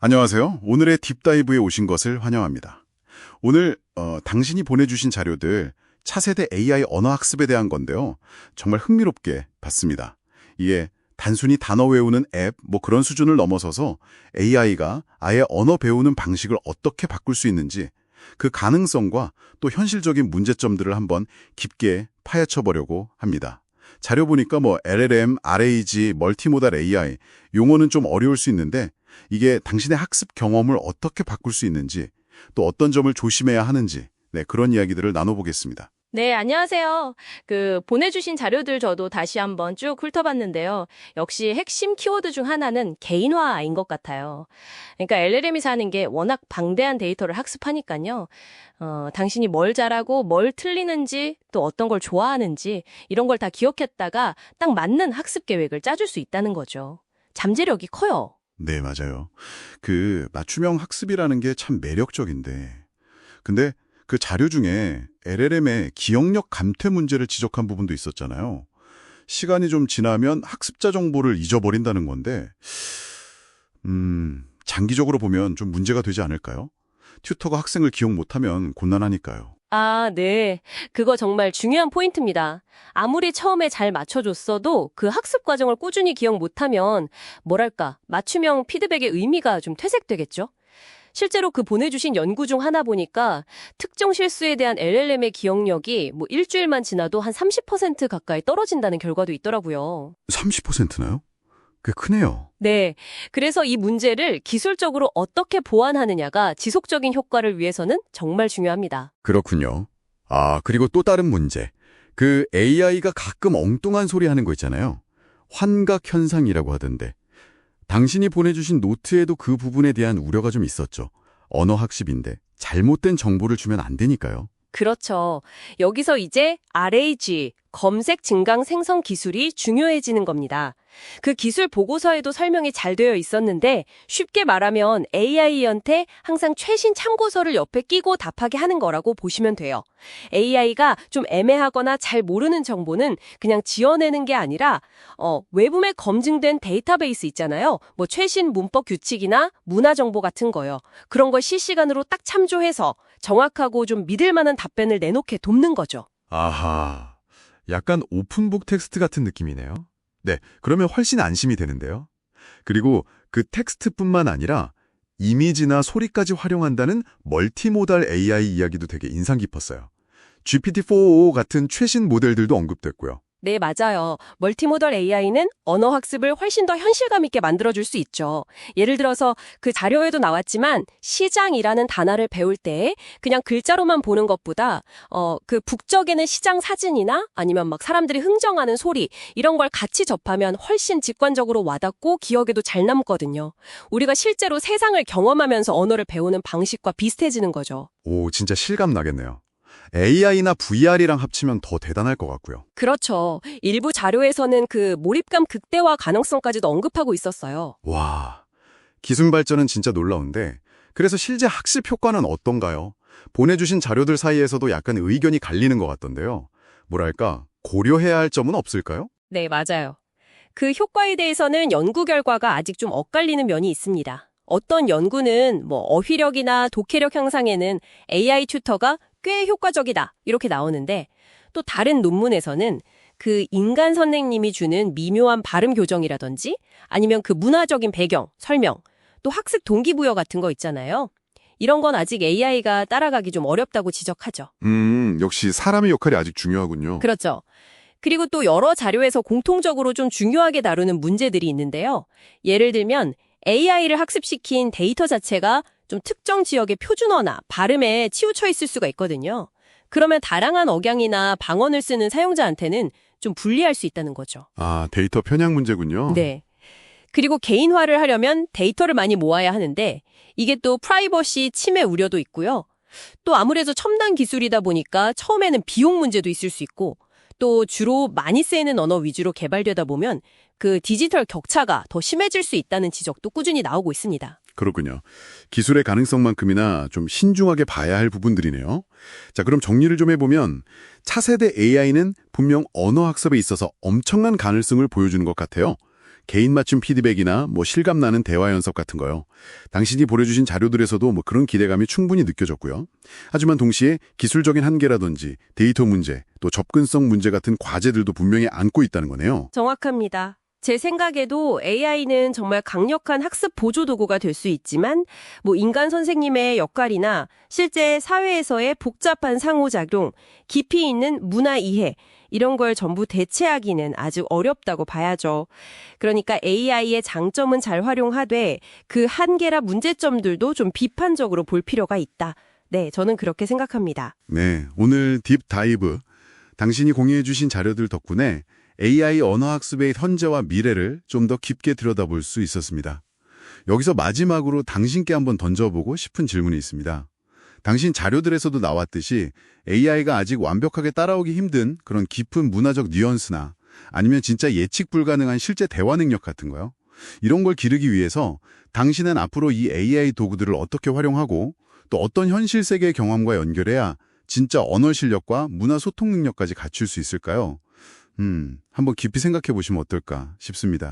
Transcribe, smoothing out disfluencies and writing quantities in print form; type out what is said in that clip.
안녕하세요. 오늘의 딥다이브에 오신 것을 환영합니다. 오늘 당신이 보내주신 자료들 차세대 AI 언어 학습에 대한 건데요. 정말 흥미롭게 봤습니다. 이게 단순히 단어 외우는 앱 그런 수준을 넘어서서 AI가 아예 언어 배우는 방식을 어떻게 바꿀 수 있는지 그 가능성과 또 현실적인 문제점들을 한번 깊게 파헤쳐 보려고 합니다. 자료 보니까 LLM, RAG, 멀티모달 AI 용어는 좀 어려울 수 있는데 이게 당신의 학습 경험을 어떻게 바꿀 수 있는지 또 어떤 점을 조심해야 하는지 그런 이야기들을 나눠보겠습니다. 네, 안녕하세요. 보내주신 자료들 저도 다시 한번 쭉 훑어봤는데요. 역시 핵심 키워드 중 하나는 개인화인 것 같아요. 그러니까 LLM이 사는 게 워낙 방대한 데이터를 학습하니까요. 당신이 뭘 잘하고 뭘 틀리는지 또 어떤 걸 좋아하는지 이런 걸 다 기억했다가 딱 맞는 학습 계획을 짜줄 수 있다는 거죠. 잠재력이 커요. 네, 맞아요. 맞춤형 학습이라는 게 참 매력적인데 근데 그 자료 중에 LLM의 기억력 감퇴 문제를 지적한 부분도 있었잖아요. 시간이 좀 지나면 학습자 정보를 잊어버린다는 건데 장기적으로 보면 좀 문제가 되지 않을까요? 튜터가 학생을 기억 못하면 곤란하니까요. 아, 네. 그거 정말 중요한 포인트입니다. 아무리 처음에 잘 맞춰줬어도 그 학습 과정을 꾸준히 기억 못하면 맞춤형 피드백의 의미가 좀 퇴색되겠죠? 실제로 보내주신 연구 중 하나 보니까 특정 실수에 대한 LLM의 기억력이 일주일만 지나도 한 30% 가까이 떨어진다는 결과도 있더라고요. 30%나요? 꽤 크네요. 네. 그래서 이 문제를 기술적으로 어떻게 보완하느냐가 지속적인 효과를 위해서는 정말 중요합니다. 그렇군요. 그리고 또 다른 문제. AI가 가끔 엉뚱한 소리 하는 거 있잖아요. 환각 현상이라고 하던데. 당신이 보내주신 노트에도 그 부분에 대한 우려가 좀 있었죠. 언어 학습인데 잘못된 정보를 주면 안 되니까요. 그렇죠. 여기서 이제 RAG, 검색 증강 생성 기술이 중요해지는 겁니다. 그 기술 보고서에도 설명이 잘 되어 있었는데 쉽게 말하면 AI한테 항상 최신 참고서를 옆에 끼고 답하게 하는 거라고 보시면 돼요. AI가 좀 애매하거나 잘 모르는 정보는 그냥 지어내는 게 아니라 외부에 검증된 데이터베이스 있잖아요. 최신 문법 규칙이나 문화 정보 같은 거요. 그런 걸 실시간으로 딱 참조해서 정확하고 좀 믿을 만한 답변을 내놓게 돕는 거죠. 아하, 약간 오픈북 텍스트 같은 느낌이네요. 네, 그러면 훨씬 안심이 되는데요. 그리고 그 텍스트뿐만 아니라 이미지나 소리까지 활용한다는 멀티모달 AI 이야기도 되게 인상 깊었어요. GPT-4o 같은 최신 모델들도 언급됐고요. 네, 맞아요. 멀티모달 AI는 언어 학습을 훨씬 더 현실감 있게 만들어줄 수 있죠. 예를 들어서 그 자료에도 나왔지만 시장이라는 단어를 배울 때 그냥 글자로만 보는 것보다 북적이는 시장 사진이나 아니면 사람들이 흥정하는 소리 이런 걸 같이 접하면 훨씬 직관적으로 와닿고 기억에도 잘 남거든요. 우리가 실제로 세상을 경험하면서 언어를 배우는 방식과 비슷해지는 거죠. 오, 진짜 실감 나겠네요. AI나 VR이랑 합치면 더 대단할 것 같고요. 그렇죠. 일부 자료에서는 몰입감 극대화 가능성까지도 언급하고 있었어요. 와, 기술 발전은 진짜 놀라운데 그래서 실제 학습 효과는 어떤가요? 보내주신 자료들 사이에서도 약간 의견이 갈리는 것 같던데요. 고려해야 할 점은 없을까요? 네, 맞아요. 그 효과에 대해서는 연구 결과가 아직 좀 엇갈리는 면이 있습니다. 어떤 연구는 어휘력이나 독해력 향상에는 AI 튜터가 꽤 효과적이다 이렇게 나오는데 또 다른 논문에서는 인간 선생님이 주는 미묘한 발음 교정이라든지 아니면 문화적인 배경, 설명, 또 학습 동기부여 같은 거 있잖아요. 이런 건 아직 AI가 따라가기 좀 어렵다고 지적하죠. 역시 사람의 역할이 아직 중요하군요. 그렇죠. 그리고 또 여러 자료에서 공통적으로 좀 중요하게 다루는 문제들이 있는데요. 예를 들면 AI를 학습시킨 데이터 자체가 좀 특정 지역의 표준어나 발음에 치우쳐 있을 수가 있거든요. 그러면 다양한 억양이나 방언을 쓰는 사용자한테는 좀 불리할 수 있다는 거죠. 데이터 편향 문제군요. 네. 그리고 개인화를 하려면 데이터를 많이 모아야 하는데 이게 또 프라이버시 침해 우려도 있고요. 또 아무래도 첨단 기술이다 보니까 처음에는 비용 문제도 있을 수 있고 또 주로 많이 쓰이는 언어 위주로 개발되다 보면 디지털 격차가 더 심해질 수 있다는 지적도 꾸준히 나오고 있습니다. 그렇군요. 기술의 가능성만큼이나 좀 신중하게 봐야 할 부분들이네요. 자, 그럼 정리를 좀 해보면 차세대 AI는 분명 언어 학습에 있어서 엄청난 가능성을 보여주는 것 같아요. 개인 맞춤 피드백이나 실감나는 대화 연습 같은 거요. 당신이 보내주신 자료들에서도 그런 기대감이 충분히 느껴졌고요. 하지만 동시에 기술적인 한계라든지 데이터 문제, 또 접근성 문제 같은 과제들도 분명히 안고 있다는 거네요. 정확합니다. 제 생각에도 AI는 정말 강력한 학습 보조 도구가 될 수 있지만 인간 선생님의 역할이나 실제 사회에서의 복잡한 상호작용, 깊이 있는 문화 이해 이런 걸 전부 대체하기는 아직 어렵다고 봐야죠. 그러니까 AI의 장점은 잘 활용하되 그 한계나 문제점들도 좀 비판적으로 볼 필요가 있다. 네, 저는 그렇게 생각합니다. 네, 오늘 딥 다이브, 당신이 공유해 주신 자료들 덕분에 AI 언어학습의 현재와 미래를 좀 더 깊게 들여다볼 수 있었습니다. 여기서 마지막으로 당신께 한번 던져보고 싶은 질문이 있습니다. 당신 자료들에서도 나왔듯이 AI가 아직 완벽하게 따라오기 힘든 그런 깊은 문화적 뉘앙스나 아니면 진짜 예측 불가능한 실제 대화 능력 같은 거요. 이런 걸 기르기 위해서 당신은 앞으로 이 AI 도구들을 어떻게 활용하고 또 어떤 현실 세계의 경험과 연결해야 진짜 언어 실력과 문화 소통 능력까지 갖출 수 있을까요? 한번 깊이 생각해 보시면 어떨까 싶습니다.